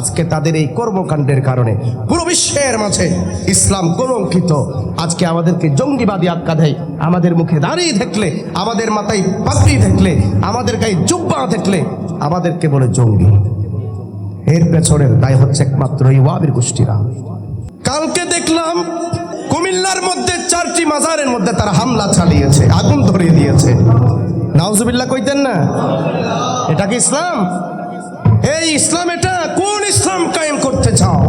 আজকে তাদের এই কর্মকাণ্ডের কারণে পুরো বিশ্বের মাঝে ইসলাম কলঙ্কিত। আজকে আমাদেরকে জঙ্গিবাদী আখ্যা দেয়। আমাদের মুখে দাঁড়িয়ে দেখলে, আমাদের মাথায় পাগড়ি দেখলে, আমাদের গায়ে জুব্বা দেখলে আমাদেরকে বলে জঙ্গি। এর পেছনের দায় হচ্ছে একমাত্র এই ওয়াহাবি গোষ্ঠীরা। কালকে দেখলাম কুমিল্লার মধ্যে 4টি মাজারের মধ্যে তারা হামলা চালিয়েছে, আগুন ধরিয়ে দিয়েছে। নাউজুবিল্লাহ কইতেন না? এটা কি ইসলাম? এই ইসলাম? এটা কোন ইসলাম কায়েম করতে চাও?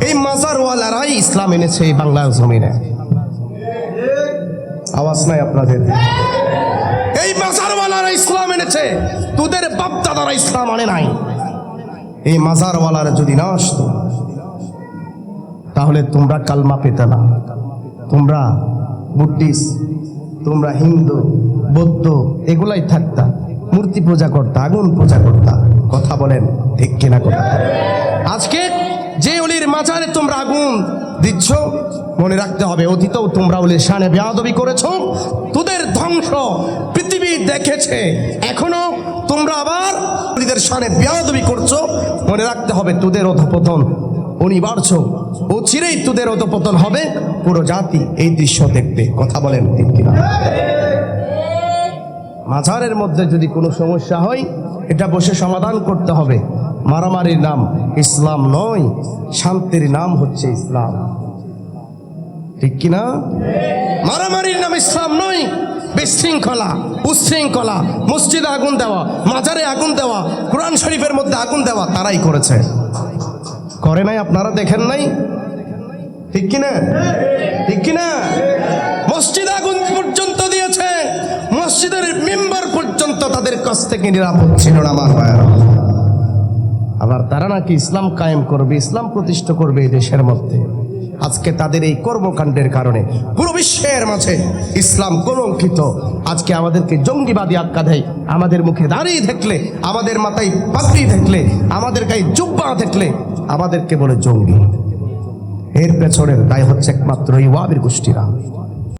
এই মাজারওয়ালারাই ইসলাম এনেছে এই বাংলার জমিনে। আওয়াজ নাই আপনাদের? এই মাজারওয়ালারা ইসলাম এনেছে, তোদের বাপ দাদারা ইসলাম আনে নাই। এই মাজারওয়ালারা যদি না আসতো তাহলে তোমরা কালমা পেতে না। তোমরা বুদ্ধিস্ট, তোমরা হিন্দু, বৌদ্ধ এগুলাই থাকতা, মূর্তি পূজা করতা, আগুন পূজা করতা। কথা বলেন ঠিক কিনা? কথা আজকে যে অলির মাজারে তোমরা আগুন দিচ্ছ, মনে রাখতে হবে অতীতেও তোমরা অলির শানে বেয়াদবি করেছো। তোদের ধ্বংস পৃথিবী দেখেছে, এখনো তোমরা আবার অলিদের শানে বেয়াদবি করছো। মনে রাখতে হবে তোদের অধঃপতন অনিবার্য। অচিরেই তোদের অধঃপতন হবে, পুরো জাতি এই দৃশ্য দেখবে। কথা বলেন ঠিক কিনা? মাজারের মধ্যে যদি কোনো সমস্যা হয়, এটা বসে সমাধান করতে হবে। মারামারির নাম ইসলাম নয়, শান্তির নাম হচ্ছে ইসলাম। ঠিক কিনা? মারামারির নাম ইসলাম নয়, বিশৃঙ্খলা, উচ্ছৃঙ্খলা, মসজিদে আগুন দেওয়া, মাজারে আগুন দেওয়া, কোরআন শরীফের মধ্যে আগুন দেওয়া তারাই করেছে। করে নাই? আপনারা দেখেন নাই? ঠিক কিনা? ঠিক কিনা? মসজিদে আগুন পর্যন্ত দিয়েছে, মসজিদের মেম্বার পর্যন্ত তাদের কাছ থেকে নিরাপদ ছিল না। আমার ভাইয়েরা, আবার তারা নাকি ইসলাম কায়েম করবে, ইসলাম প্রতিষ্ঠা করবে এই দেশের মধ্যে। আজকে তাদের এই কর্মকাণ্ডের কারণে পুরো বিশ্বের মাঝে ইসলাম কলঙ্কিত। আজকে আমাদেরকে জঙ্গিবাদী আখ্যা দেয়। আমাদের মুখে দাঁড়িয়ে দেখলে, আমাদের মাথায় পাগড়ি দেখলে, আমাদের গায়ে জুব্বা দেখলে আমাদেরকে বলে জঙ্গি। এর পেছনের দায় হচ্ছে একমাত্র এই ওয়াহাবি গোষ্ঠীরা।